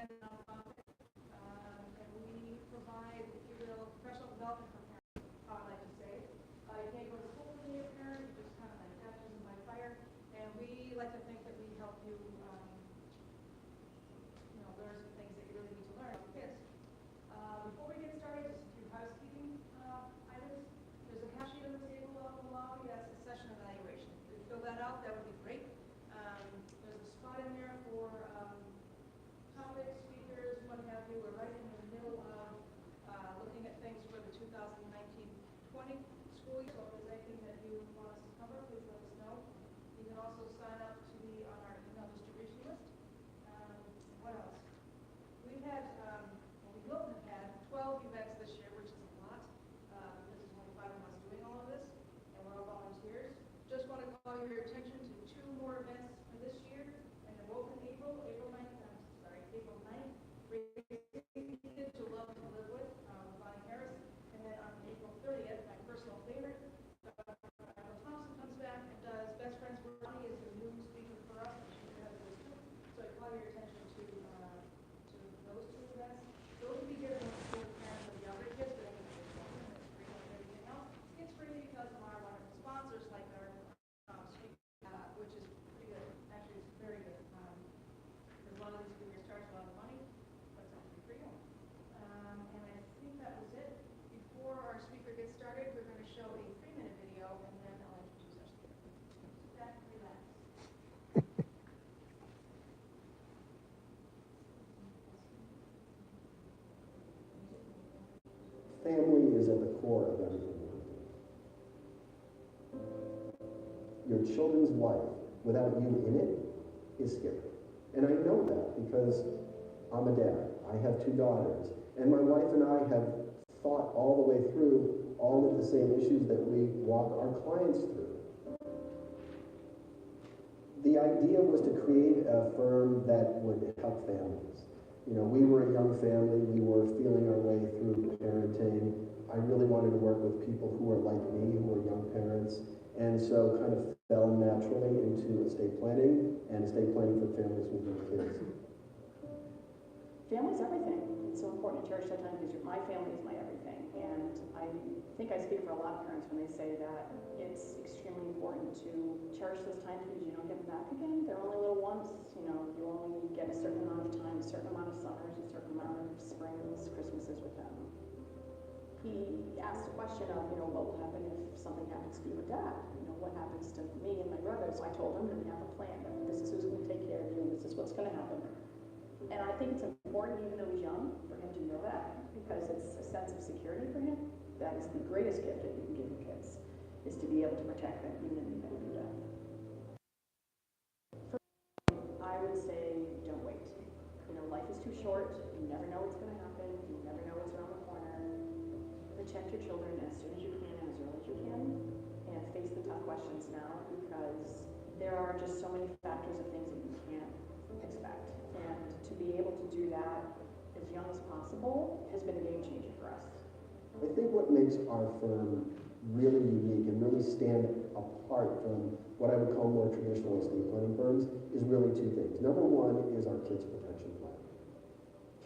a nonprofit, and we provide, if you will, professional development for parents, I like to say. You can't go to school to be a parent, you just kind of like baptism by fire, and we like to think that we help you, learn some things that you really need to learn about kids. Before we get started, just a few housekeeping items. There's a cash sheet on the table out in the lobby. That's a session evaluation. If you fill that out, that would be great. There's a spot in there for topics, speakers, what have you. We're right in the middle of looking at things for the 2019-20 school year. So if there's anything that you want us to cover, please let us know. You can also sign up to be on our email distribution list. What else? We've had, we will have had 12 events this year, which is a lot. This is only 5 of us doing all of this, and we're all volunteers. Just want to call your attention to 2 more events for this year, and they're both in April 9th, Raising Kids to Love to Live with Bonnie Harris, and then on April 30th, my personal favorite, Michael Thompson comes back and does Best Friends with Bonnie is the new speaker for us, and she has this too. So I call your attention to those 2 events. Those will be given to parents of younger kids, but anyway, it's free like everything else. It's free because of our wonderful sponsors like our speaker, which is pretty good. Actually, it's very good. Because a lot of these speakers charge a lot of money, but it's actually free. And I think that was it. Before our speaker gets started, we're going to show a 3-minute video, and then I'll introduce our speaker. Sit back and relax. Family is at the core of everything we do. Your children's life, without you in it, is scary. And I know that because I'm a dad. I have 2 daughters. And my wife and I have thought all the way through all of the same issues that we walk our clients through. The idea was to create a firm that would help families. We were a young family. We were feeling our way through parenting. I really wanted to work with people who are like me, who are young parents, and so kind of fell naturally into estate planning and estate planning for families with young kids. Family's everything. It's so important to cherish that time because my family is my everything. And I think I speak for a lot of parents when they say that it's extremely important to cherish those times because you don't get them back again. They're only little once. You only get a certain amount of time, a certain amount of summers, a certain amount of springs, Christmases with them. He asked a question of, what will happen if something happens to you or dad? What happens to me and my brother? So I told him that we have a plan. That this is who's going to take care of you, and this is what's going to happen. And I think it's important, even though he's young, for him to know that, because it's a sense of security for him. That is the greatest gift that you can give your kids, is to be able to protect them even in the event of death. For me, I would say don't wait. Life is too short. You never know what's going to happen. You never know what's around the corner. Protect your children as soon as you can and as early as you can, and face the tough questions now, because there are just so many factors of things that you can't expect. And to be able to do that as young as possible has been a game changer for us. I think what makes our firm really unique and really stand apart from what I would call more traditional estate planning firms is really 2 things. Number one is our Kids Protection Plan.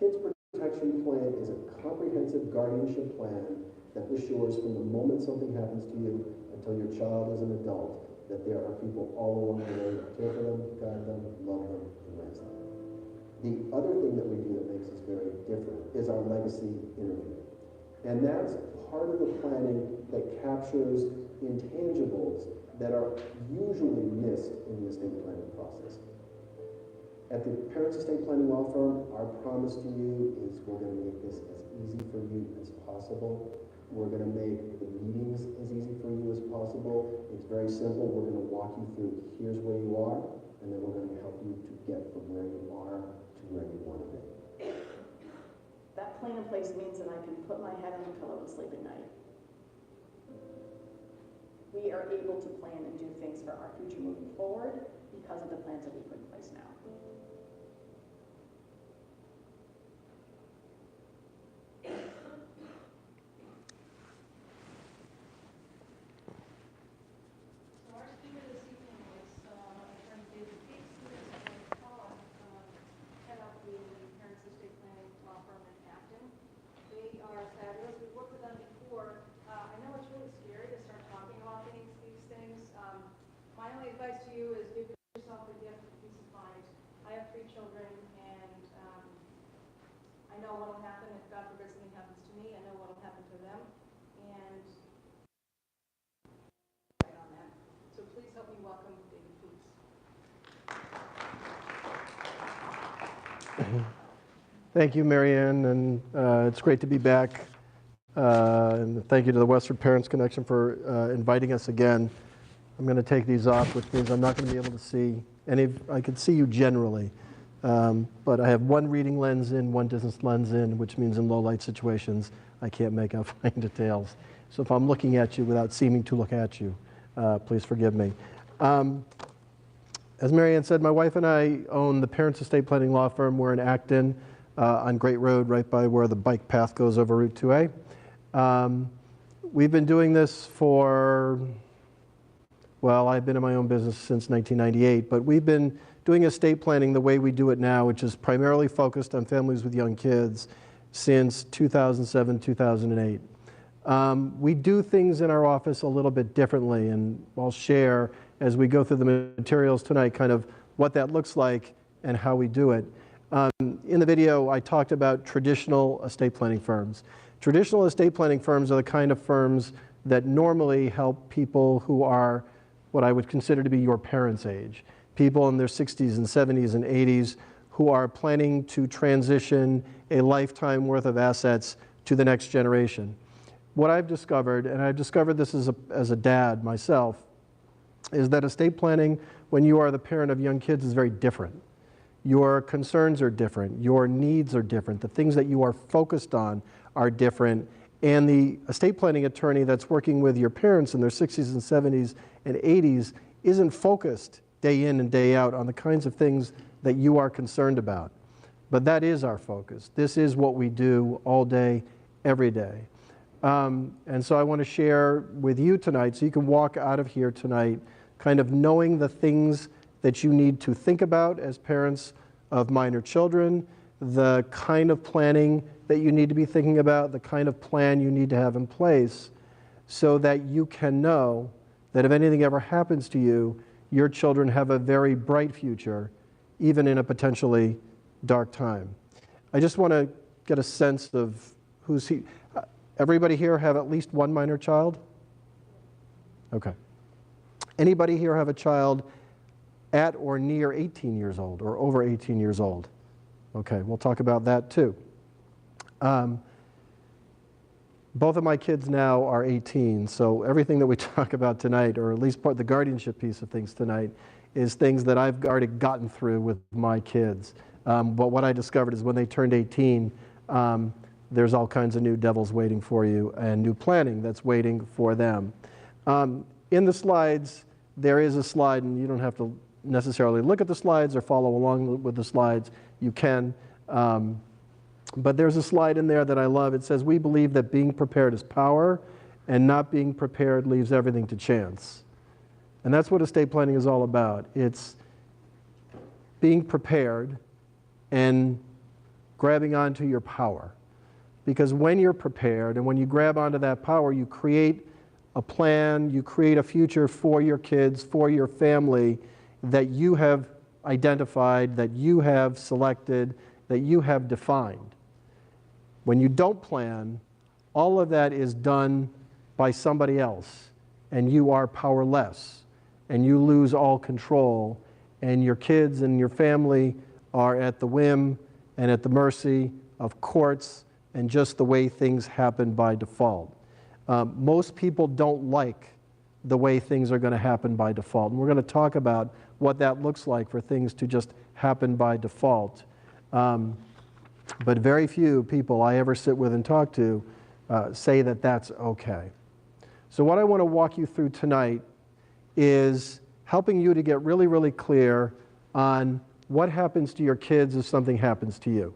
Kids Protection Plan is a comprehensive guardianship plan that assures from the moment something happens to you until your child is an adult that there are people all along the way that care for them, guide them, love them, and raise them. The other thing that we do that makes us very different is our legacy interview. And that's part of the planning that captures intangibles that are usually missed in the estate planning process. At the Parents Estate Planning Law Firm, our promise to you is we're going to make this as easy for you as possible. We're going to make the meetings as easy for you as possible. It's very simple. We're going to walk you through, here's where you are, and then we're going to help you to get from where you are to where you want to be. That plan in place means that I can put my head on the pillow and sleep at night. We are able to plan and do things for our future moving forward because of the plans that we put in place now. Parents know what will happen if God forbid something happens to me. I know what will happen to them. And right on that. So please help me welcome David Fuchs. Thank you, Marianne, and it's great to be back. And thank you to the Westford Parents Connection for inviting us again. I'm going to take these off, which means I'm not going to be able to see any. I can see you generally, but I have one reading lens in, one distance lens in, which means in low light situations I can't make out fine details. So if I'm looking at you without seeming to look at you, please forgive me. As Marianne said, my wife and I own the Parents Estate Planning Law Firm. We're in Acton on Great Road, right by where the bike path goes over Route 2A. We've been doing this for, well, I've been in my own business since 1998, but we've been doing estate planning the way we do it now, which is primarily focused on families with young kids, since 2007, 2008. We do things in our office a little bit differently, and I'll share as we go through the materials tonight kind of what that looks like and how we do it. In the video, I talked about traditional estate planning firms. Traditional estate planning firms are the kind of firms that normally help people who are what I would consider to be your parents' age, people in their 60s and 70s and 80s who are planning to transition a lifetime worth of assets to the next generation. What I've discovered, and I've discovered this as a dad myself, is that estate planning, when you are the parent of young kids, is very different. Your concerns are different. Your needs are different. The things that you are focused on are different. And the estate planning attorney that's working with your parents in their 60s and 70s and 80s isn't focused day in and day out on the kinds of things that you are concerned about. But that is our focus. This is what we do all day, every day. And so I want to share with you tonight, so you can walk out of here tonight kind of knowing the things that you need to think about as parents of minor children, the kind of planning that you need to be thinking about, the kind of plan you need to have in place so that you can know that if anything ever happens to you, your children have a very bright future, even in a potentially dark time. I just want to get a sense of who's here. Everybody here have at least one minor child? Okay. Anybody here have a child at or near 18 years old or over 18 years old? Okay, we'll talk about that too. Both of my kids now are 18, so everything that we talk about tonight, or at least part of the guardianship piece of things tonight, is things that I've already gotten through with my kids. But what I discovered is when they turned 18, there's all kinds of new devils waiting for you and new planning that's waiting for them. In the slides, there is a slide, and you don't have to necessarily look at the slides or follow along with the slides. You can. But there's a slide in there that I love. It says, "We believe that being prepared is power, and not being prepared leaves everything to chance." And that's what estate planning is all about. It's being prepared and grabbing onto your power. Because when you're prepared and when you grab onto that power, you create a plan, you create a future for your kids, for your family that you have identified, that you have selected, that you have defined. When you don't plan, all of that is done by somebody else, and you are powerless, and you lose all control, and your kids and your family are at the whim and at the mercy of courts and just the way things happen by default. Most people don't like the way things are going to happen by default, and we're going to talk about what that looks like for things to just happen by default. But very few people I ever sit with and talk to say that that's okay. So what I want to walk you through tonight is helping you to get really, really clear on what happens to your kids if something happens to you.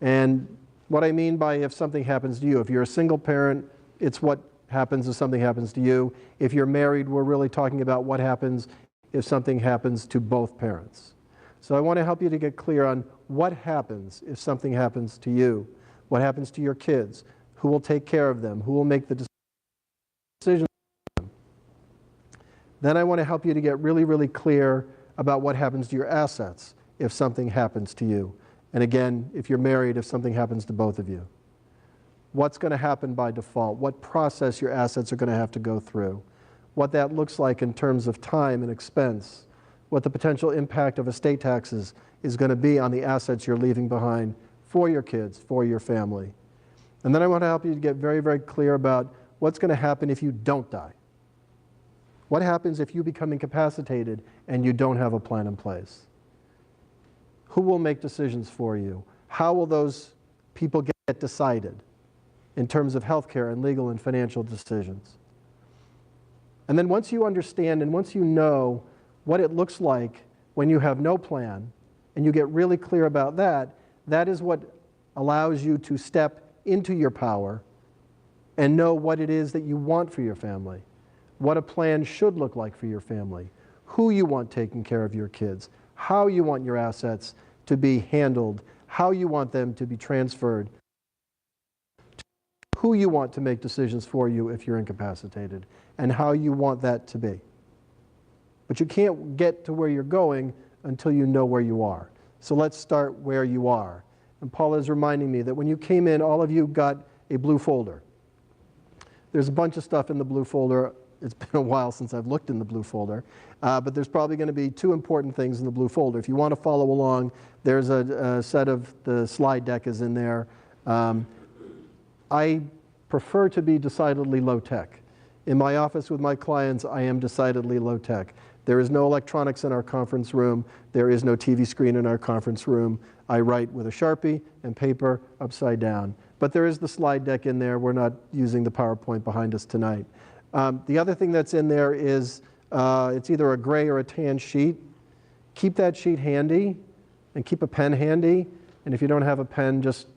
And what I mean by if something happens to you, if you're a single parent, it's what happens if something happens to you. If you're married, we're really talking about what happens if something happens to both parents. So I want to help you to get clear on what happens if something happens to you, what happens to your kids, who will take care of them, who will make the decisions. Then I want to help you to get really, really clear about what happens to your assets if something happens to you. And again, if you're married, if something happens to both of you. What's going to happen by default? What process your assets are going to have to go through? What that looks like in terms of time and expense? What the potential impact of estate taxes is going to be on the assets you're leaving behind for your kids, for your family. And then I want to help you to get very, very clear about what's going to happen if you don't die. What happens if you become incapacitated and you don't have a plan in place? Who will make decisions for you? How will those people get decided in terms of healthcare and legal and financial decisions? And then once you understand and once you know what it looks like when you have no plan and you get really clear about that, that is what allows you to step into your power and know what it is that you want for your family, what a plan should look like for your family, who you want taking care of your kids, how you want your assets to be handled, how you want them to be transferred, who you want to make decisions for you if you're incapacitated, and how you want that to be. But you can't get to where you're going until you know where you are. So let's start where you are. And Paula is reminding me that when you came in, all of you got a blue folder. There's a bunch of stuff in the blue folder. It's been a while since I've looked in the blue folder, but there's probably going to be two important things in the blue folder. If you want to follow along, there's a set of the slide deck is in there. I prefer to be decidedly low-tech. In my office with my clients, I am decidedly low-tech. There is no electronics in our conference room. There is no TV screen in our conference room. I write with a Sharpie and paper upside down. But there is the slide deck in there. We're not using the PowerPoint behind us tonight. The other thing that's in there is it's either a gray or a tan sheet. Keep that sheet handy and keep a pen handy. And if you don't have a pen, just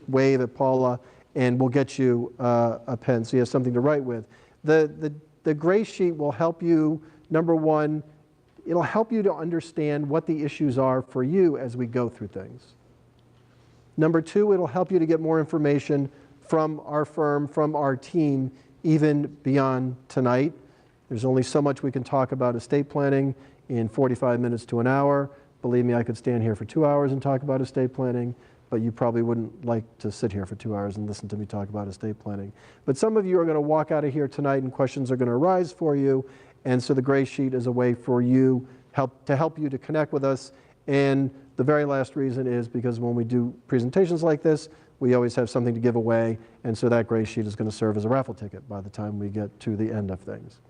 wave at Paula and we'll get you a pen so you have something to write with. The gray sheet will help you, number one, it'll help you to understand what the issues are for you as we go through things. Number two, it'll help you to get more information from our firm, from our team, even beyond tonight. There's only so much we can talk about estate planning in 45 minutes to an hour. Believe me, I could stand here for 2 hours and talk about estate planning, but you probably wouldn't like to sit here for 2 hours and listen to me talk about estate planning. But some of you are going to walk out of here tonight and questions are going to arise for you, and so the gray sheet is a way for you to help you to connect with us. And the very last reason is because when we do presentations like this, we always have something to give away, and so that gray sheet is going to serve as a raffle ticket by the time we get to the end of things.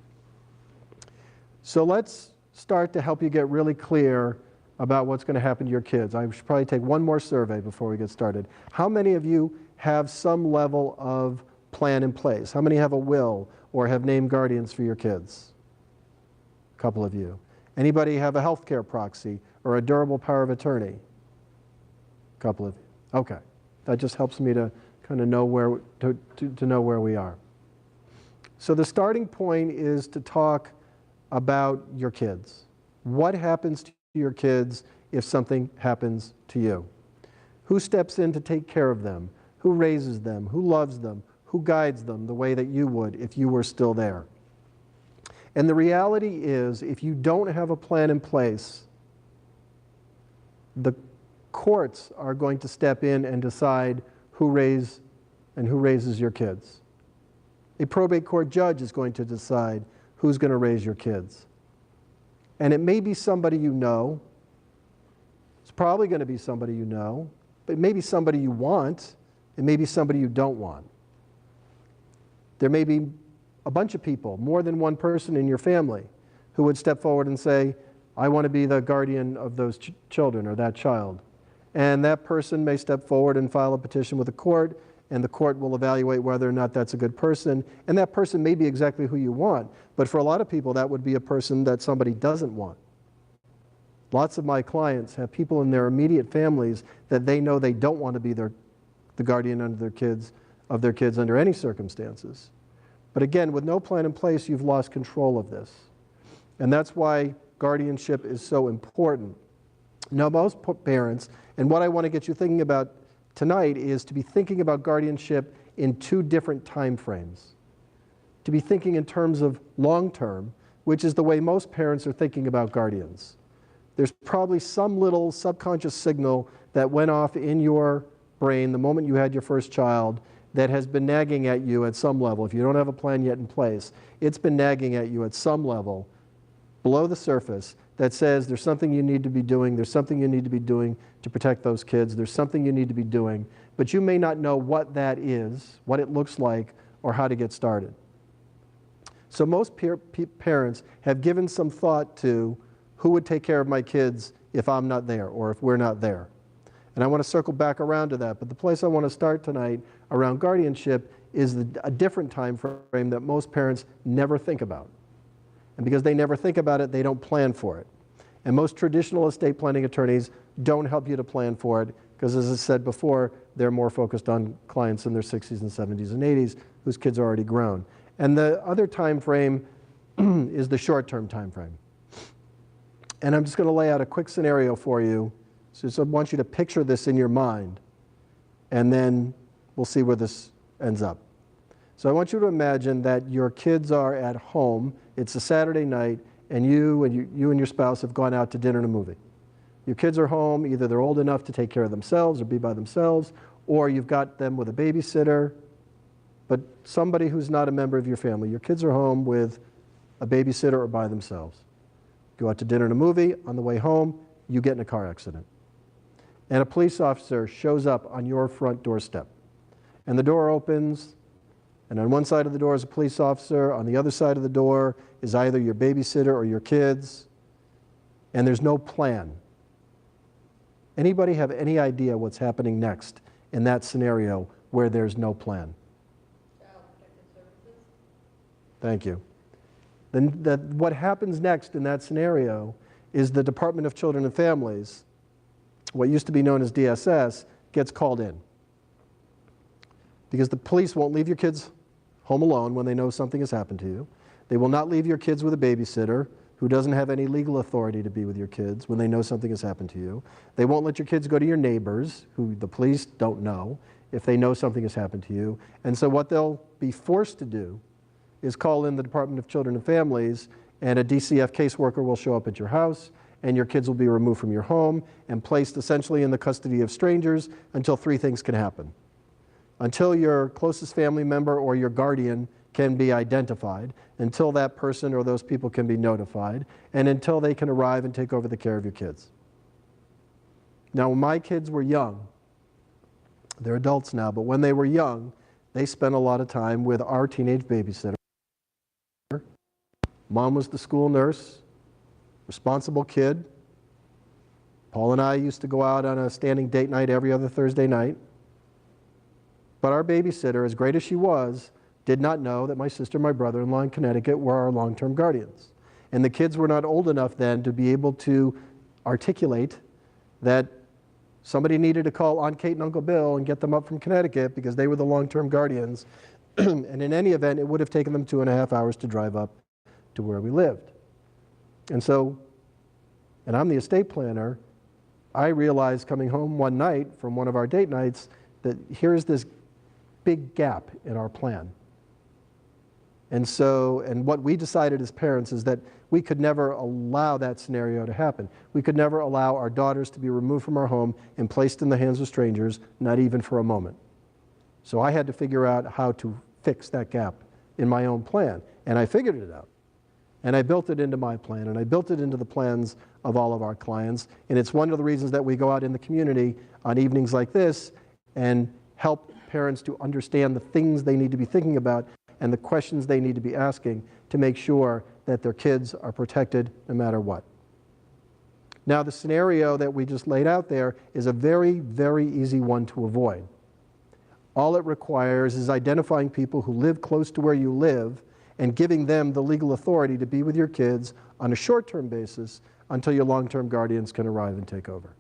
So let's start to help you get really clear about what's going to happen to your kids. I should probably take one more survey before we get started. How many of you have some level of plan in place? How many have a will or have named guardians for your kids? A couple of you. Anybody have a healthcare proxy or a durable power of attorney? A couple of you. Okay. That just helps me to kind of know where to know where we are. So the starting point is to talk about your kids. What happens to your kids if something happens to you? Who steps in to take care of them? Who raises them? Who loves them? Who guides them the way that you would if you were still there? And the reality is, if you don't have a plan in place, the courts are going to step in and decide who raises your kids. A probate court judge is going to decide who's going to raise your kids. And it may be somebody you know. It's probably going to be somebody you know, but it may be somebody you want. It may be somebody you don't want. There may be a bunch of people, more than one person in your family, who would step forward and say, I want to be the guardian of those children or that child. And that person may step forward and file a petition with the court, and the court will evaluate whether or not that's a good person. And that person may be exactly who you want, but for a lot of people, that would be a person that somebody doesn't want. Lots of my clients have people in their immediate families that they know they don't want to be the guardian of their kids under any circumstances. But again, with no plan in place, you've lost control of this. And that's why guardianship is so important. Now, most parents, and what I want to get you thinking about tonight is to be thinking about guardianship in two different time frames. To be thinking in terms of long term, which is the way most parents are thinking about guardians. there's probably some little subconscious signal that went off in your brain the moment you had your first child that has been nagging at you at some level. If you don't have a plan yet in place, it's been nagging at you at some level below the surface that says there's something you need to be doing, there's something you need to be doing to protect those kids, there's something you need to be doing, but you may not know what that is, what it looks like, or how to get started. So most parents have given some thought to who would take care of my kids if I'm not there or if we're not there. And I want to circle back around to that, but the place I want to start tonight around guardianship is a different time frame that most parents never think about. And because they never think about it, they don't plan for it. And most traditional estate planning attorneys don't help you to plan for it because, as I said before, they're more focused on clients in their 60s and 70s and 80s whose kids are already grown. And the other time frame is the short-term time frame. And I'm just going to lay out a quick scenario for you. So I want you to picture this in your mind, and then we'll see where this ends up. So I want you to imagine that your kids are at home. It's a Saturday night, and you and your spouse have gone out to dinner and a movie. Your kids are home. Either they're old enough to take care of themselves or be by themselves, or you've got them with a babysitter, but somebody who's not a member of your family. Your kids are home with a babysitter or by themselves. Go out to dinner and a movie. On the way home, you get in a car accident. And a police officer shows up on your front doorstep. And the door opens, and on one side of the door is a police officer. On the other side of the door is either your babysitter or your kids. And there's no plan. Anybody have any idea what's happening next in that scenario where there's no plan? Child Protective Services. Thank you. Then what happens next in that scenario is the Department of Children and Families, what used to be known as DSS, gets called in. Because the police won't leave your kids home alone when they know something has happened to you. They will not leave your kids with a babysitter who doesn't have any legal authority to be with your kids when they know something has happened to you. They won't let your kids go to your neighbors, who the police don't know, if they know something has happened to you. And so what they'll be forced to do is call in the Department of Children and Families, and a DCF caseworker will show up at your house, and your kids will be removed from your home and placed essentially in the custody of strangers until three things can happen. Until your closest family member or your guardian can be identified, until that person or those people can be notified, and until they can arrive and take over the care of your kids. Now, when my kids were young, they're adults now, but when they were young, they spent a lot of time with our teenage babysitter. Mom was the school nurse, responsible kid. Paul and I used to go out on a standing date night every other Thursday night. But our babysitter, as great as she was, did not know that my sister and my brother-in-law in Connecticut were our long-term guardians. And the kids were not old enough then to be able to articulate that somebody needed to call Aunt Kate and Uncle Bill and get them up from Connecticut because they were the long-term guardians. And in any event, it would have taken them 2.5 hours to drive up to where we lived. And I'm the estate planner, I realized coming home one night from one of our date nights that here's this big gap in our plan. And what we decided as parents is that we could never allow that scenario to happen. We could never allow our daughters to be removed from our home and placed in the hands of strangers, not even for a moment. So I had to figure out how to fix that gap in my own plan. And I figured it out. And I built it into my plan, and I built it into the plans of all of our clients. And it's one of the reasons that we go out in the community on evenings like this and help parents to understand the things they need to be thinking about and the questions they need to be asking to make sure that their kids are protected no matter what. Now, the scenario that we just laid out there is a very, very easy one to avoid. All it requires is identifying people who live close to where you live and giving them the legal authority to be with your kids on a short-term basis until your long-term guardians can arrive and take over.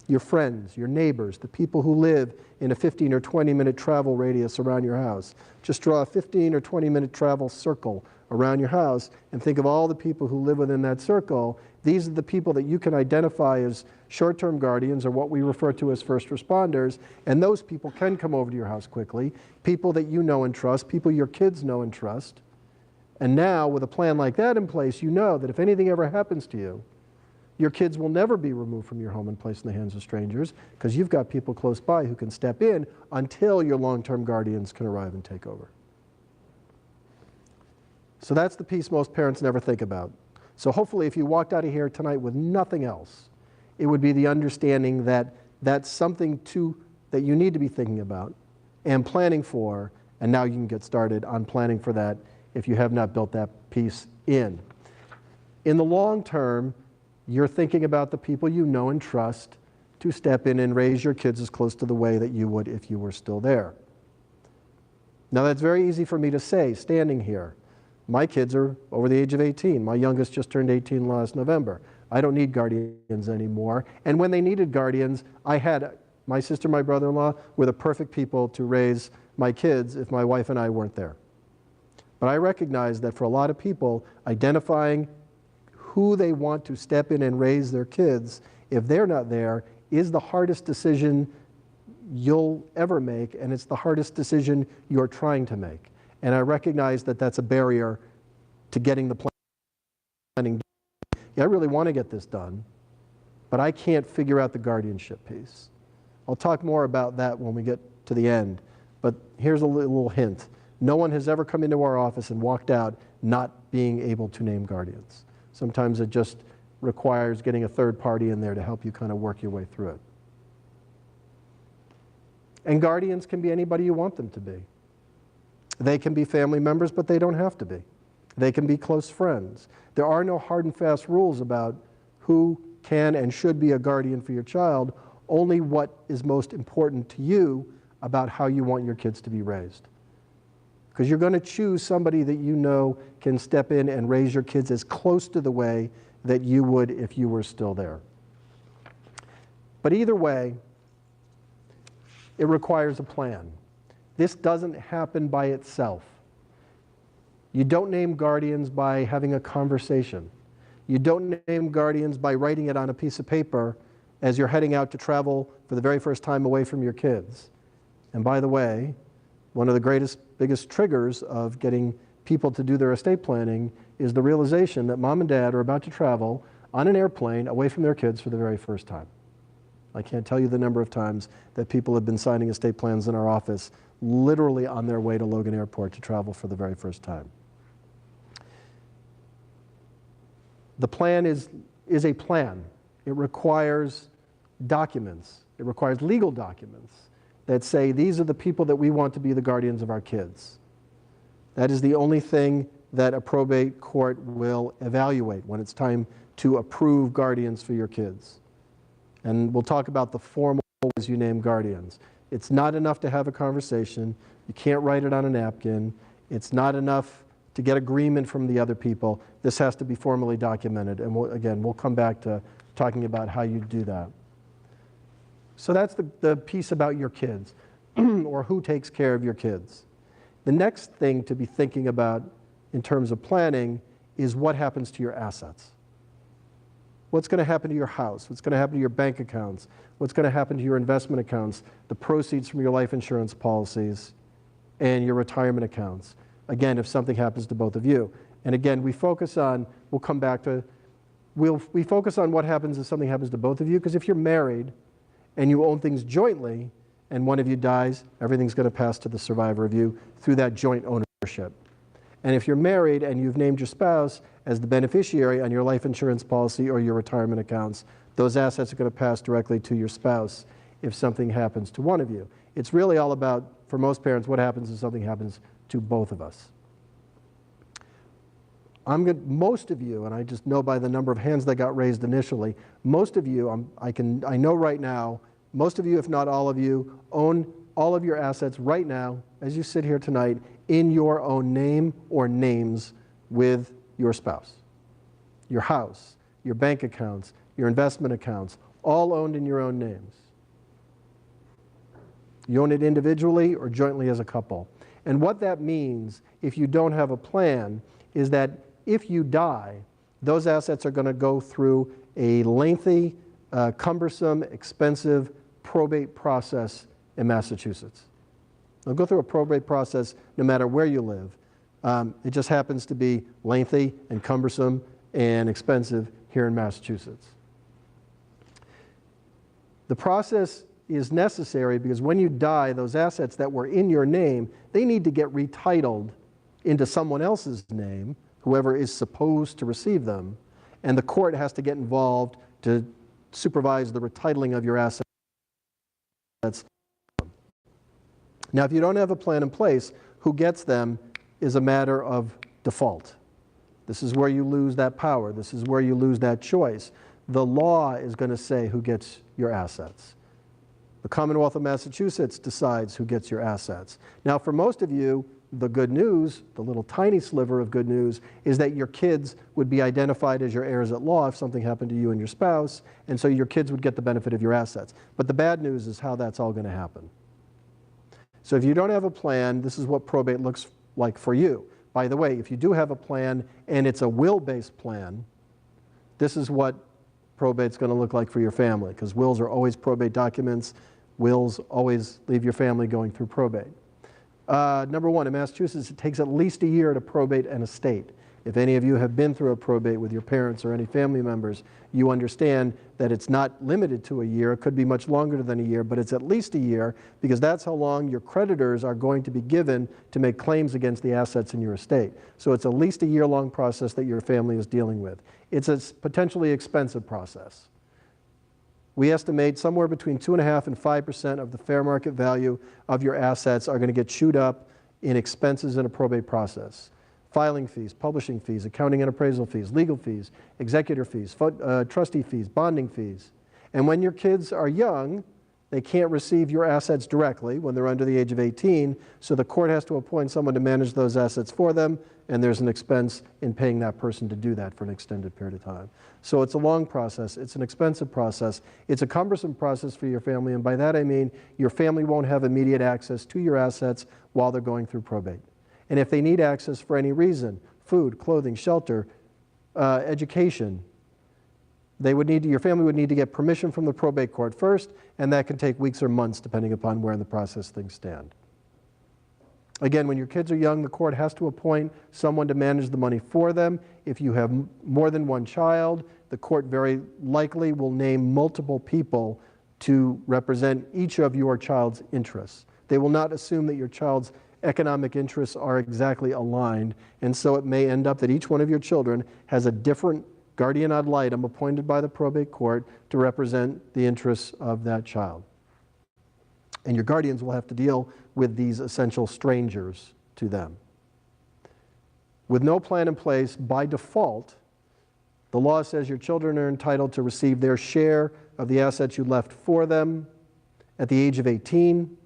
Your friends, your neighbors, the people who live in a 15 or 20-minute travel radius around your house. Just draw a 15 or 20-minute travel circle around your house and think of all the people who live within that circle. These are the people that you can identify as short-term guardians, or what we refer to as first responders, and those people can come over to your house quickly, people that you know and trust, people your kids know and trust. And now, with a plan like that in place, you know that if anything ever happens to you, Your kids will never be removed from your home and placed in the hands of strangers because you've got people close by who can step in until your long-term guardians can arrive and take over. So that's the piece most parents never think about. So hopefully if you walked out of here tonight with nothing else, it would be the understanding that that's something that you need to be thinking about and planning for, and now you can get started on planning for that if you have not built that piece in. In the long term, you're thinking about the people you know and trust to step in and raise your kids as close to the way that you would if you were still there. Now that's very easy for me to say standing here. My kids are over the age of 18. My youngest just turned 18 last November. I don't need guardians anymore. And when they needed guardians, I had my sister, my brother-in-law were the perfect people to raise my kids if my wife and I weren't there. But I recognize that for a lot of people, identifying who they want to step in and raise their kids, if they're not there, is the hardest decision you'll ever make, and it's the hardest decision you're trying to make. And I recognize that that's a barrier to getting the planning done. Yeah, I really want to get this done, but I can't figure out the guardianship piece. I'll talk more about that when we get to the end, but here's a little hint. No one has ever come into our office and walked out not being able to name guardians. Sometimes it just requires getting a third party in there to help you kind of work your way through it. And guardians can be anybody you want them to be. They can be family members, but they don't have to be. They can be close friends. There are no hard and fast rules about who can and should be a guardian for your child, only what is most important to you about how you want your kids to be raised. Because you're going to choose somebody that you know can step in and raise your kids as close to the way that you would if you were still there. But either way, it requires a plan. This doesn't happen by itself. You don't name guardians by having a conversation. You don't name guardians by writing it on a piece of paper as you're heading out to travel for the very first time away from your kids. And by the way, one of the biggest triggers of getting people to do their estate planning is the realization that mom and dad are about to travel on an airplane away from their kids for the very first time. I can't tell you the number of times that people have been signing estate plans in our office literally on their way to Logan Airport to travel for the very first time. The plan is a plan. It requires documents. It requires legal documents that say these are the people that we want to be the guardians of our kids. That is the only thing that a probate court will evaluate when it's time to approve guardians for your kids. And we'll talk about the formal ways you name guardians. It's not enough to have a conversation. You can't write it on a napkin. It's not enough to get agreement from the other people. This has to be formally documented. And we'll come back to talking about how you do that. So that's the piece about your kids, or who takes care of your kids. The next thing to be thinking about in terms of planning is what happens to your assets. What's going to happen to your house? What's going to happen to your bank accounts? What's going to happen to your investment accounts, the proceeds from your life insurance policies, and your retirement accounts? Again, if something happens to both of you. And again, we focus on what happens if something happens to both of you, because if you're married and you own things jointly and one of you dies, everything's going to pass to the survivor of you through that joint ownership. And if you're married and you've named your spouse as the beneficiary on your life insurance policy or your retirement accounts, those assets are going to pass directly to your spouse if something happens to one of you. It's really all about, for most parents, what happens if something happens to both of us. Most of you, and I just know by the number of hands that got raised initially, most of you, I know right now, most of you, if not all of you, own all of your assets right now, as you sit here tonight, in your own name or names with your spouse. Your house, your bank accounts, your investment accounts, all owned in your own names. You own it individually or jointly as a couple. And what that means, if you don't have a plan, is that if you die, those assets are going to go through a lengthy, cumbersome, expensive probate process in Massachusetts. They'll go through a probate process no matter where you live. It just happens to be lengthy and cumbersome and expensive here in Massachusetts. The process is necessary because when you die, those assets that were in your name, they need to get retitled into someone else's name, whoever is supposed to receive them, and the court has to get involved to supervise the retitling of your assets. Now, if you don't have a plan in place, who gets them is a matter of default. This is where you lose that power. This is where you lose that choice. The law is going to say who gets your assets. The Commonwealth of Massachusetts decides who gets your assets. Now, for most of you, the good news, the little tiny sliver of good news, is that your kids would be identified as your heirs at law if something happened to you and your spouse, and so your kids would get the benefit of your assets. But the bad news is how that's all going to happen. So if you don't have a plan, this is what probate looks like for you. By the way, if you do have a plan and it's a will-based plan, this is what probate's going to look like for your family, because wills are always probate documents. Wills always leave your family going through probate. Number one, in Massachusetts, it takes at least a year to probate an estate. If any of you have been through a probate with your parents or any family members, you understand that it's not limited to a year. It could be much longer than a year, but it's at least a year because that's how long your creditors are going to be given to make claims against the assets in your estate. So it's at least a year-long process that your family is dealing with. It's a potentially expensive process. We estimate somewhere between 2.5% and 5% of the fair market value of your assets are going to get chewed up in expenses in a probate process. Filing fees, publishing fees, accounting and appraisal fees, legal fees, executor fees, trustee fees, bonding fees. And when your kids are young, they can't receive your assets directly when they're under the age of 18, so the court has to appoint someone to manage those assets for them, and there's an expense in paying that person to do that for an extended period of time. So it's a long process, it's an expensive process, it's a cumbersome process for your family, and by that I mean your family won't have immediate access to your assets while they're going through probate. And if they need access for any reason, food, clothing, shelter, education, your family would need to get permission from the probate court first, and that can take weeks or months depending upon where in the process things stand. Again, when your kids are young, the court has to appoint someone to manage the money for them. If you have more than one child, the court very likely will name multiple people to represent each of your child's interests. They will not assume that your child's economic interests are exactly aligned, and so it may end up that each one of your children has a different guardian ad litem appointed by the probate court to represent the interests of that child. And your guardians will have to deal with these essential strangers to them. With no plan in place, by default, the law says your children are entitled to receive their share of the assets you left for them at the age of 18,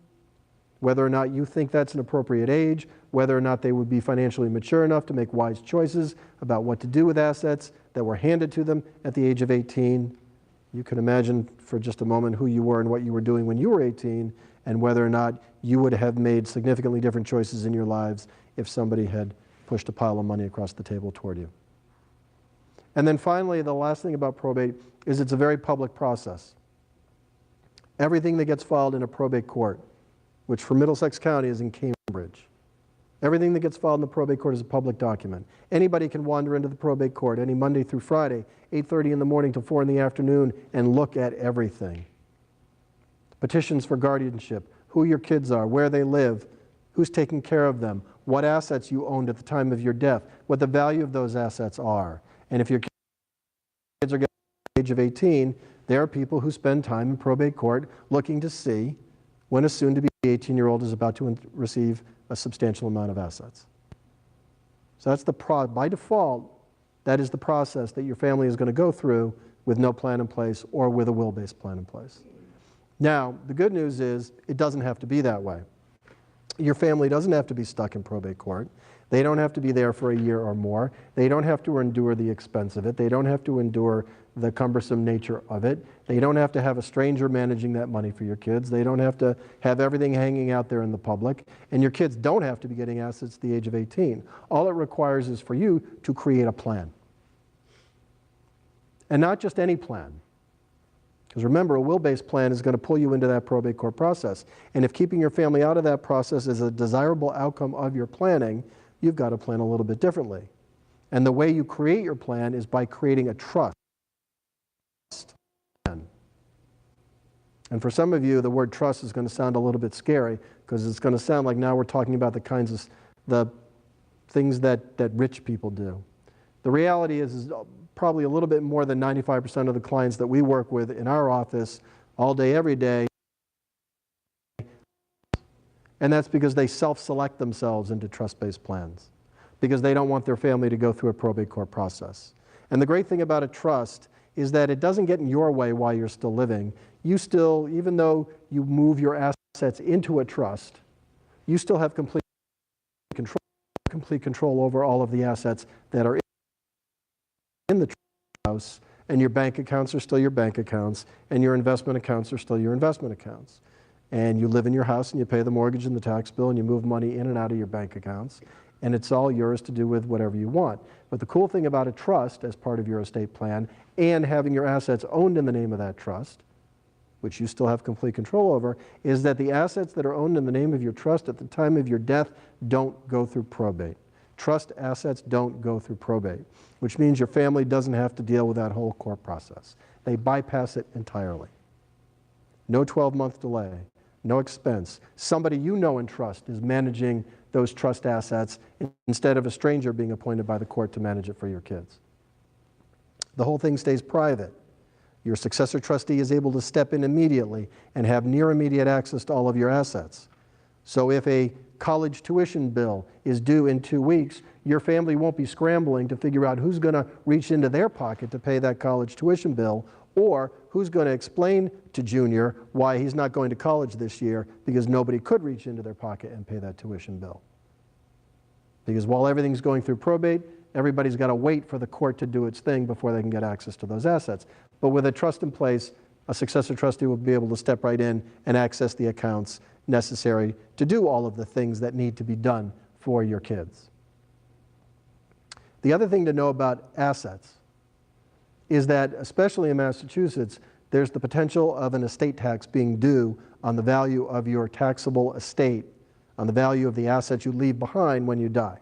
whether or not you think that's an appropriate age, whether or not they would be financially mature enough to make wise choices about what to do with assets that were handed to them at the age of 18. You can imagine for just a moment who you were and what you were doing when you were 18, and whether or not you would have made significantly different choices in your lives if somebody had pushed a pile of money across the table toward you. And then finally, the last thing about probate is it's a very public process. Everything that gets filed in a probate court, which for Middlesex County is in Cambridge, everything that gets filed in the probate court is a public document. Anybody can wander into the probate court any Monday through Friday, 8:30 in the morning till 4 in the afternoon, and look at everything. Petitions for guardianship, who your kids are, where they live, who's taking care of them, what assets you owned at the time of your death, what the value of those assets are. And if your kids are getting to the age of 18, there are people who spend time in probate court looking to see when a soon-to-be 18-year-old is about to receive a substantial amount of assets. So that's by default, that is the process that your family is going to go through with no plan in place or with a will-based plan in place. Now, the good news is it doesn't have to be that way. Your family doesn't have to be stuck in probate court. They don't have to be there for a year or more. They don't have to endure the expense of it. They don't have to endure the cumbersome nature of it. They don't have to have a stranger managing that money for your kids. They don't have to have everything hanging out there in the public. And your kids don't have to be getting assets at the age of 18. All it requires is for you to create a plan. And not just any plan. Because remember, a will-based plan is going to pull you into that probate court process. And if keeping your family out of that process is a desirable outcome of your planning, you've got to plan a little bit differently. And the way you create your plan is by creating a trust. And for some of you, the word trust is going to sound a little bit scary because it's going to sound like now we're talking about the kinds of the things that rich people do. The reality is probably a little bit more than 95% of the clients that we work with in our office all day, every day. And that's because they self-select themselves into trust-based plans because they don't want their family to go through a probate court process. And the great thing about a trust is that it doesn't get in your way while you're still living. You still, even though you move your assets into a trust, you still have complete control over all of the assets that are in the house, and your bank accounts are still your bank accounts, and your investment accounts are still your investment accounts. And you live in your house and you pay the mortgage and the tax bill and you move money in and out of your bank accounts, and it's all yours to do with whatever you want. But the cool thing about a trust as part of your estate plan and having your assets owned in the name of that trust, which you still have complete control over, is that the assets that are owned in the name of your trust at the time of your death don't go through probate. Trust assets don't go through probate, which means your family doesn't have to deal with that whole court process. They bypass it entirely. No 12-month delay, no expense. Somebody you know and trust is managing those trust assets instead of a stranger being appointed by the court to manage it for your kids. The whole thing stays private. Your successor trustee is able to step in immediately and have near immediate access to all of your assets. So if a college tuition bill is due in 2 weeks, your family won't be scrambling to figure out who's going to reach into their pocket to pay that college tuition bill, or who's going to explain to Junior why he's not going to college this year because nobody could reach into their pocket and pay that tuition bill. Because while everything's going through probate, everybody's got to wait for the court to do its thing before they can get access to those assets. But with a trust in place, a successor trustee will be able to step right in and access the accounts necessary to do all of the things that need to be done for your kids. The other thing to know about assets is that, especially in Massachusetts, there's the potential of an estate tax being due on the value of your taxable estate, on the value of the assets you leave behind when you die.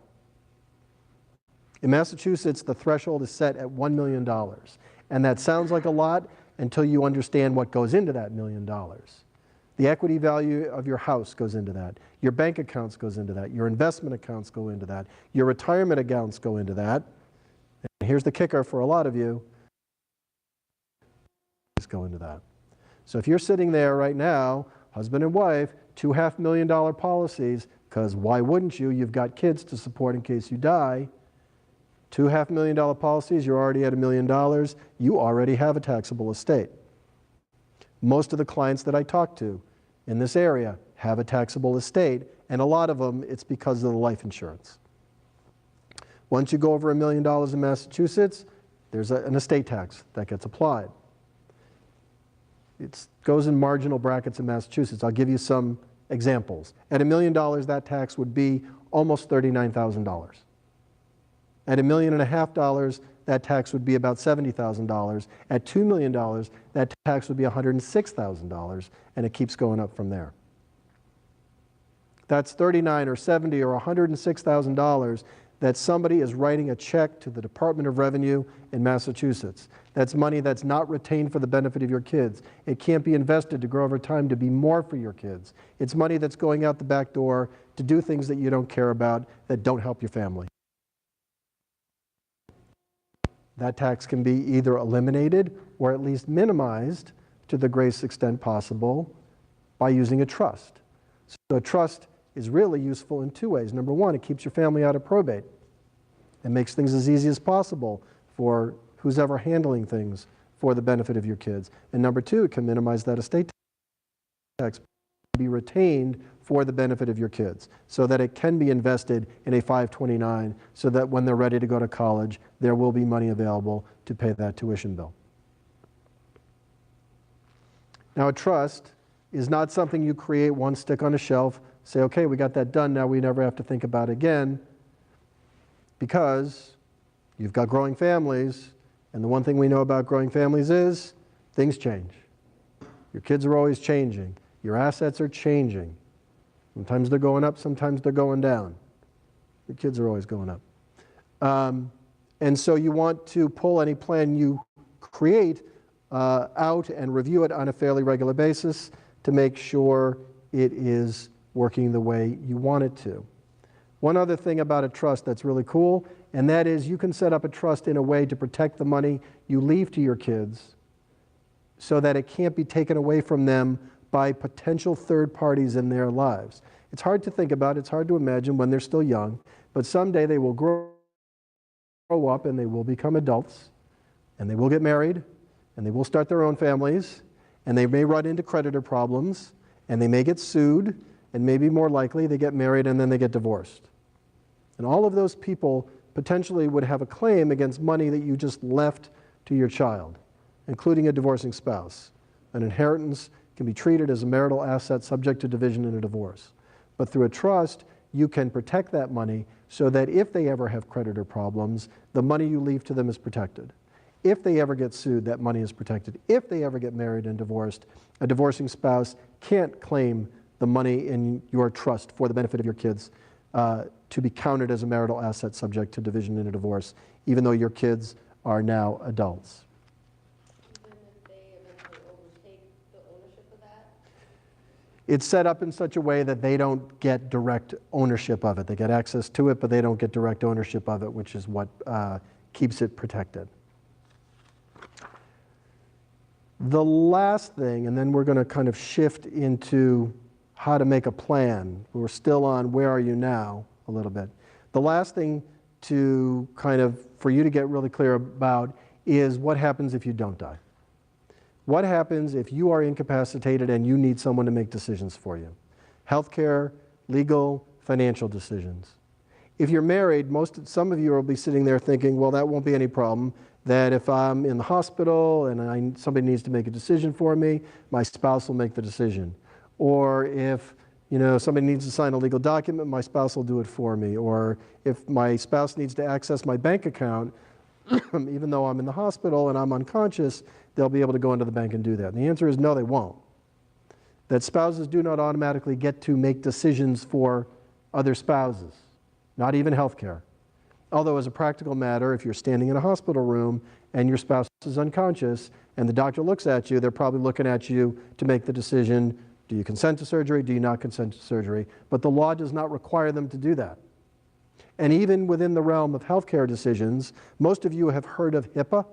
In Massachusetts, the threshold is set at $1 million. And that sounds like a lot until you understand what goes into that $1 million. The equity value of your house goes into that. Your bank accounts goes into that. Your investment accounts go into that. Your retirement accounts go into that. And here's the kicker for a lot of you. Go into that. So if you're sitting there right now, husband and wife, two $500,000 policies, because why wouldn't you? You've got kids to support in case you die. Two $500,000 policies, you're already at $1 million. You already have a taxable estate. Most of the clients that I talk to in this area have a taxable estate, and a lot of them, it's because of the life insurance. Once you go over $1 million in Massachusetts, there's an estate tax that gets applied. It goes in marginal brackets in Massachusetts. I'll give you some examples. At $1 million, that tax would be almost $39,000. At $1.5 million, that tax would be about $70,000. At $2 million, that tax would be $106,000, and it keeps going up from there. That's $39,000 or $70,000 or $106,000 that somebody is writing a check to the Department of Revenue in Massachusetts. That's money that's not retained for the benefit of your kids. It can't be invested to grow over time to be more for your kids. It's money that's going out the back door to do things that you don't care about, that don't help your family. That tax can be either eliminated or at least minimized to the greatest extent possible by using a trust. So a trust is really useful in two ways. Number one, it keeps your family out of probate. It makes things as easy as possible for who's ever handling things for the benefit of your kids. And number two, it can minimize that estate tax, be retained for the benefit of your kids, so that it can be invested in a 529, so that when they're ready to go to college, there will be money available to pay that tuition bill. Now, a trust is not something you create one, stick on a shelf, say, okay, we got that done, now we never have to think about it again, because you've got growing families, and the one thing we know about growing families is things change. Your kids are always changing. Your assets are changing. Sometimes they're going up, sometimes they're going down. Your kids are always going up. And so you want to pull any plan you create out and review it on a fairly regular basis to make sure it is working the way you want it to. One other thing about a trust that's really cool, and that is you can set up a trust in a way to protect the money you leave to your kids so that it can't be taken away from them by potential third parties in their lives. It's hard to think about, it's hard to imagine when they're still young, but someday they will grow up and they will become adults, and they will get married, and they will start their own families, and they may run into creditor problems, and they may get sued, and maybe more likely they get married and then they get divorced. And all of those people potentially would have a claim against money that you just left to your child, including a divorcing spouse. An inheritance can be treated as a marital asset subject to division in a divorce. But through a trust, you can protect that money so that if they ever have creditor problems, the money you leave to them is protected. If they ever get sued, that money is protected. If they ever get married and divorced, a divorcing spouse can't claim the money in your trust for the benefit of your kids to be counted as a marital asset subject to division in a divorce, even though your kids are now adults. Even if they eventually overtake the ownership of that? It's set up in such a way that they don't get direct ownership of it. They get access to it, but they don't get direct ownership of it, which is what keeps it protected. The last thing, and then we're going to kind of shift into how to make a plan. We're still on where are you now a little bit. The last thing to kind of, for you to get really clear about is what happens if you don't die. What happens if you are incapacitated and you need someone to make decisions for you? Healthcare, legal, financial decisions. If you're married, some of you will be sitting there thinking, well, that won't be any problem. That if I'm in the hospital and somebody needs to make a decision for me, my spouse will make the decision. Or if somebody needs to sign a legal document, my spouse will do it for me. Or if my spouse needs to access my bank account, even though I'm in the hospital and I'm unconscious, they'll be able to go into the bank and do that. And the answer is no, they won't. That spouses do not automatically get to make decisions for other spouses, not even healthcare. Although as a practical matter, if you're standing in a hospital room and your spouse is unconscious and the doctor looks at you, they're probably looking at you to make the decision, do you consent to surgery, do you not consent to surgery? But the law does not require them to do that. And even within the realm of healthcare decisions, most of you have heard of HIPAA,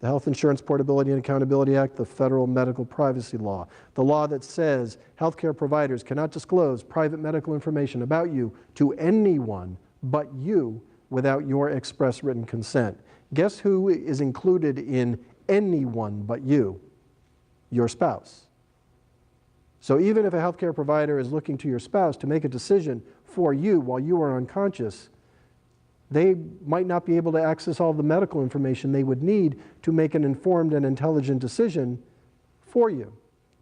the Health Insurance Portability and Accountability Act, the federal medical privacy law, the law that says healthcare providers cannot disclose private medical information about you to anyone but you without your express written consent. Guess who is included in anyone but you? Your spouse. So even if a healthcare provider is looking to your spouse to make a decision for you while you are unconscious, they might not be able to access all the medical information they would need to make an informed and intelligent decision for you.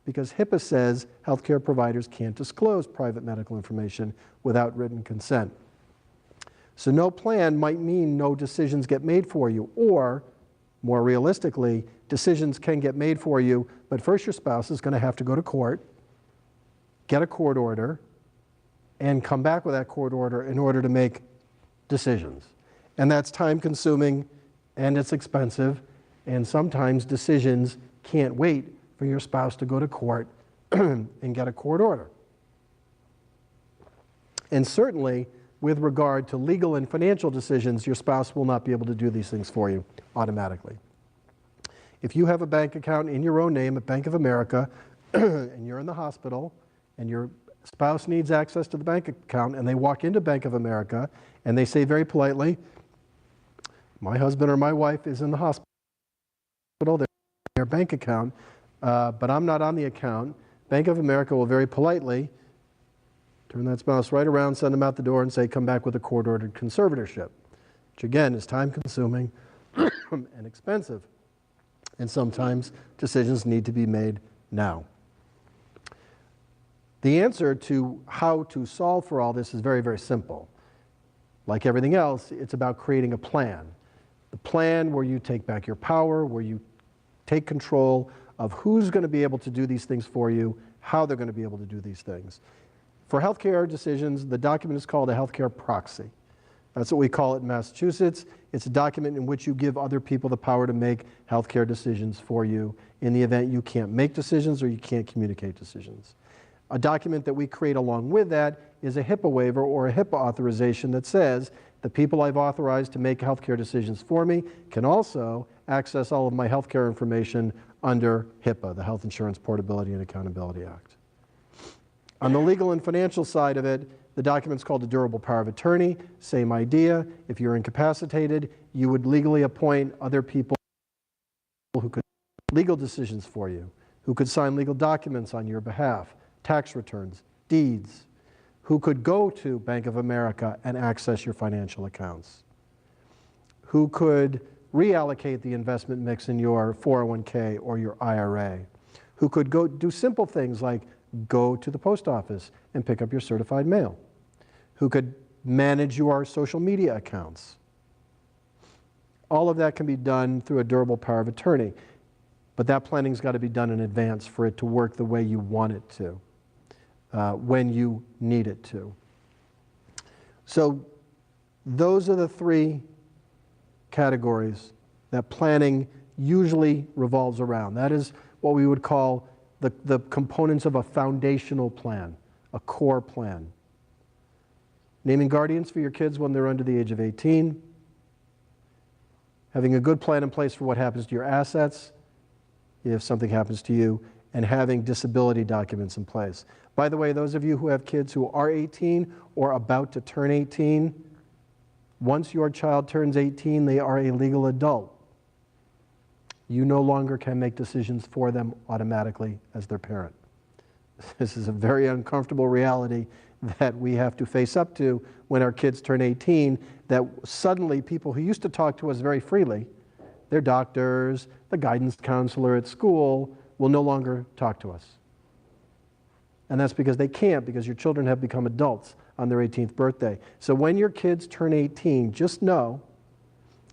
Because HIPAA says healthcare providers can't disclose private medical information without written consent. So no plan might mean no decisions get made for you, or more realistically, decisions can get made for you, but first your spouse is going to have to go to court, get a court order, and come back with that court order in order to make decisions. And that's time consuming and it's expensive, and sometimes decisions can't wait for your spouse to go to court and get a court order. And certainly, with regard to legal and financial decisions, your spouse will not be able to do these things for you automatically. If you have a bank account in your own name at Bank of America and you're in the hospital and your spouse needs access to the bank account and they walk into Bank of America and they say very politely, my husband or my wife is in the hospital, their bank account, but I'm not on the account, Bank of America will very politely turn that spouse right around, send them out the door, and say, come back with a court-ordered conservatorship, which again is time-consuming and expensive. And sometimes decisions need to be made now. The answer to how to solve for all this is very, very simple. Like everything else, it's about creating a plan. The plan where you take back your power, where you take control of who's going to be able to do these things for you, how they're going to be able to do these things. For healthcare decisions, the document is called a healthcare proxy. That's what we call it in Massachusetts. It's a document in which you give other people the power to make healthcare decisions for you in the event you can't make decisions or you can't communicate decisions. A document that we create along with that is a HIPAA waiver or a HIPAA authorization that says the people I've authorized to make healthcare decisions for me can also access all of my healthcare information under HIPAA, the Health Insurance Portability and Accountability Act. On the legal and financial side of it, the document's called a durable power of attorney. Same idea. If you're incapacitated, you would legally appoint other people who could make legal decisions for you, who could sign legal documents on your behalf, tax returns, deeds, who could go to Bank of America and access your financial accounts, who could reallocate the investment mix in your 401k or your IRA, who could go do simple things like go to the post office and pick up your certified mail, who could manage your social media accounts. All of that can be done through a durable power of attorney, but that planning's got to be done in advance for it to work the way you want it to, when you need it to. So those are the three categories that planning usually revolves around. That is what we would call the components of a foundational plan, a core plan. Naming guardians for your kids when they're under the age of 18, having a good plan in place for what happens to your assets if something happens to you, and having disability documents in place. By the way, those of you who have kids who are 18 or about to turn 18, once your child turns 18, they are a legal adult. You no longer can make decisions for them automatically as their parent. This is a very uncomfortable reality that we have to face up to when our kids turn 18, that suddenly people who used to talk to us very freely, their doctors, the guidance counselor at school, will no longer talk to us. And that's because they can't, because your children have become adults on their 18th birthday. So when your kids turn 18, just know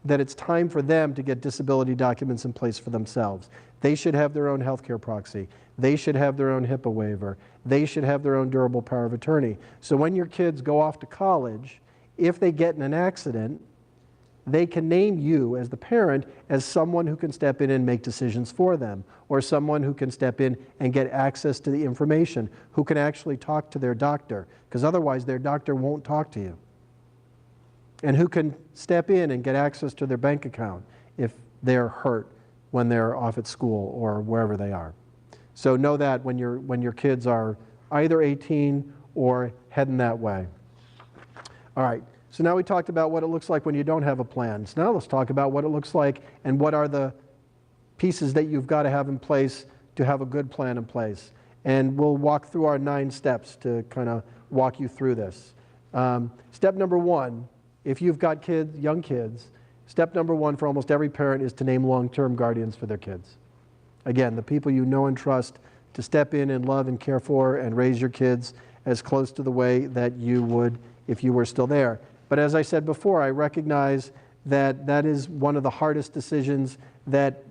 that it's time for them to get disability documents in place for themselves. They should have their own healthcare proxy. They should have their own HIPAA waiver. They should have their own durable power of attorney. So when your kids go off to college, if they get in an accident, they can name you as the parent as someone who can step in and make decisions for them, or someone who can step in and get access to the information, who can actually talk to their doctor, because otherwise their doctor won't talk to you. And who can step in and get access to their bank account if they're hurt when they're off at school or wherever they are. So know that when your kids are either 18 or heading that way. All right, so now we talked about what it looks like when you don't have a plan. So now let's talk about what it looks like and what are the pieces that you've got to have in place to have a good plan in place. And we'll walk through our 9 steps to kind of walk you through this. Step number 1, if you've got kids, young kids, step number 1 for almost every parent is to name long-term guardians for their kids. Again, the people you know and trust to step in and love and care for and raise your kids as close to the way that you would if you were still there. But as I said before, I recognize that that is one of the hardest decisions that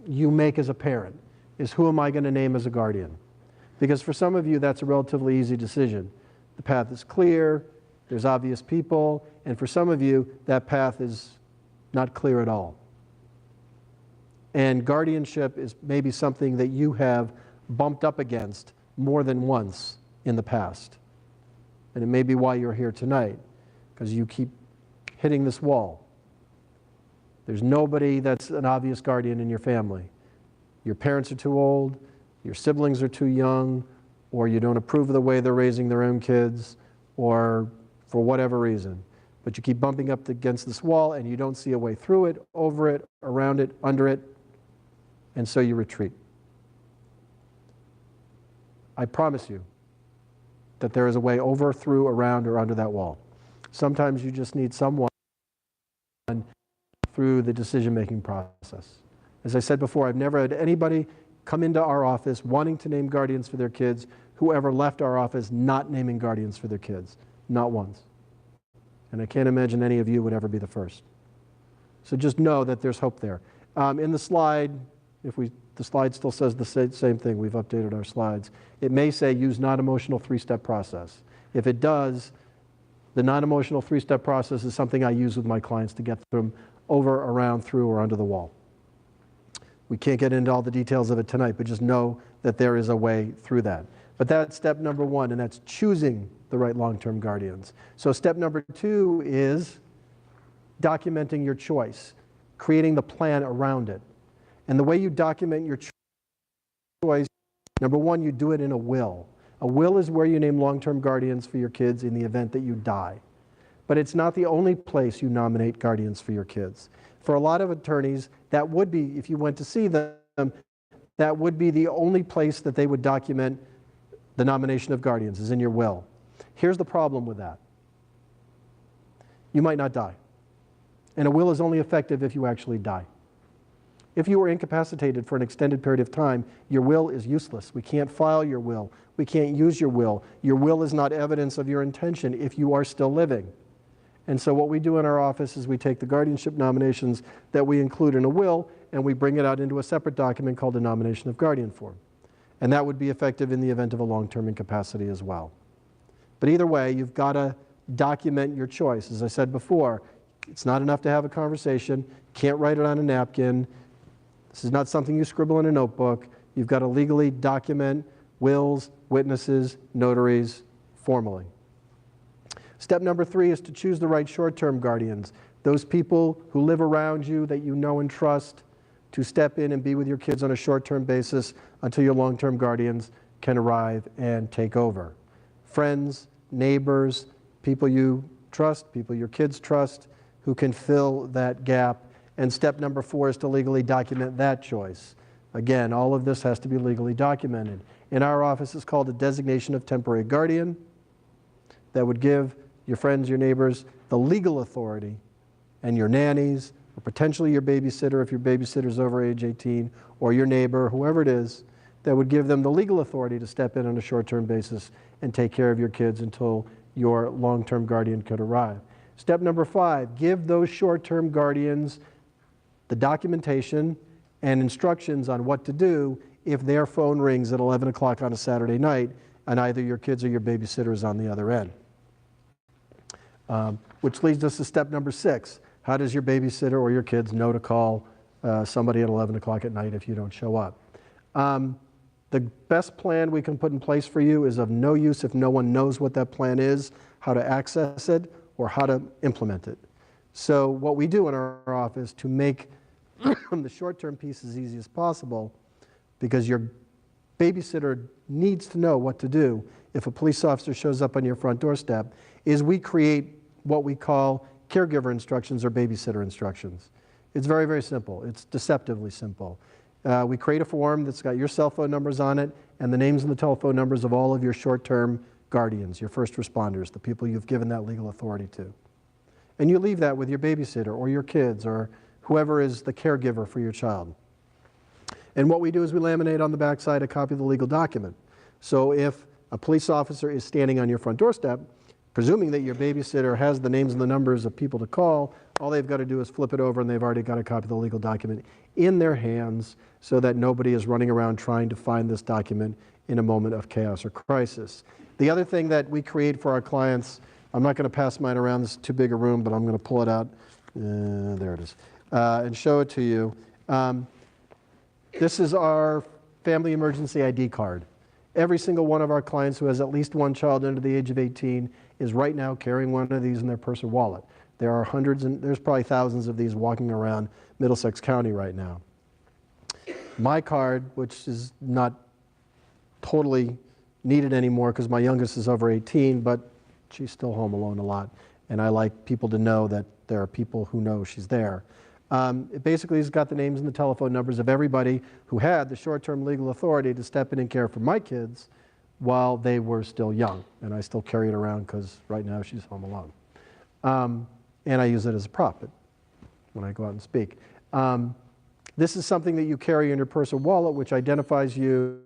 you make as a parent, is who am I going to name as a guardian? Because for some of you, that's a relatively easy decision. The path is clear, there's obvious people, and for some of you, that path is not clear at all. And guardianship is maybe something that you have bumped up against more than once in the past. And it may be why you're here tonight, because you keep hitting this wall. There's nobody that's an obvious guardian in your family. Your parents are too old, your siblings are too young, or you don't approve of the way they're raising their own kids, or for whatever reason. But you keep bumping up against this wall and you don't see a way through it, over it, around it, under it, and so you retreat. I promise you that there is a way over, through, around, or under that wall. Sometimes you just need someone through the decision-making process. As I said before, I've never had anybody come into our office wanting to name guardians for their kids who ever left our office not naming guardians for their kids. Not once. And I can't imagine any of you would ever be the first. So just know that there's hope there. In the slide, the slide still says the same thing. We've updated our slides. It may say use non-emotional 3-step process. If it does, The non-emotional three-step process is something I use with my clients to get them over, around, through, or under the wall. We can't get into all the details of it tonight, but just know that there is a way through that. But that's step number one, and that's choosing the right long-term guardians. So step number two is documenting your choice, creating the plan around it. And the way you document your choice, number one, you do it in a will. A will is where you name long-term guardians for your kids in the event that you die. But it's not the only place you nominate guardians for your kids. For a lot of attorneys, that would be, if you went to see them, that would be the only place that they would document the nomination of guardians, is in your will. Here's the problem with that. You might not die. And a will is only effective if you actually die. If you were incapacitated for an extended period of time, your will is useless. We can't file your will. We can't use your will. Your will is not evidence of your intention if you are still living. And so what we do in our office is we take the guardianship nominations that we include in a will and we bring it out into a separate document called a nomination of guardian form. And that would be effective in the event of a long-term incapacity as well. But either way, you've got to document your choice. As I said before, it's not enough to have a conversation. Can't write it on a napkin. This is not something you scribble in a notebook. You've got to legally document wills, witnesses, notaries, formally. Step number three is to choose the right short-term guardians, those people who live around you that you know and trust, to step in and be with your kids on a short-term basis until your long-term guardians can arrive and take over. Friends, neighbors, people you trust, people your kids trust, who can fill that gap. And step number four is to legally document that choice. Again, all of this has to be legally documented. In our office, it's called a designation of temporary guardian that would give your friends, your neighbors, the legal authority, and your nannies, or potentially your babysitter if your babysitter's over age 18, or your neighbor, whoever it is, that would give them the legal authority to step in on a short-term basis and take care of your kids until your long-term guardian could arrive. Step number five, give those short-term guardians the documentation and instructions on what to do if their phone rings at 11 o'clock on a Saturday night and either your kids or your babysitter is on the other end. Which leads us to step number six. How does your babysitter or your kids know to call somebody at 11 o'clock at night if you don't show up? The best plan we can put in place for you is of no use if no one knows what that plan is, how to access it, or how to implement it. So what we do in our office to make the short-term piece as easy as possible, because your babysitter needs to know what to do if a police officer shows up on your front doorstep, is we create what we call caregiver instructions or babysitter instructions. It's very, very simple. It's deceptively simple. We create a form that's got your cell phone numbers on it and the names and the telephone numbers of all of your short-term guardians, your first responders, the people you've given that legal authority to. And you leave that with your babysitter or your kids or whoever is the caregiver for your child. And what we do is we laminate on the backside a copy of the legal document. So if a police officer is standing on your front doorstep, presuming that your babysitter has the names and the numbers of people to call, all they've got to do is flip it over and they've already got a copy of the legal document in their hands so that nobody is running around trying to find this document in a moment of chaos or crisis. The other thing that we create for our clients, I'm not going to pass mine around, this is too big a room, but I'm going to pull it out, there it is, and show it to you. This is our family emergency ID card. Every single one of our clients who has at least one child under the age of 18 is right now carrying one of these in their purse or wallet. There are hundreds and there's probably thousands of these walking around Middlesex County right now. My card, which is not totally needed anymore because my youngest is over 18, but she's still home alone a lot. And I like people to know that there are people who know she's there. It basically has got the names and the telephone numbers of everybody who had the short-term legal authority to step in and care for my kids while they were still young. And I still carry it around because right now she's home alone. And I use it as a prop when I go out and speak. This is something that you carry in your purse or wallet, which identifies you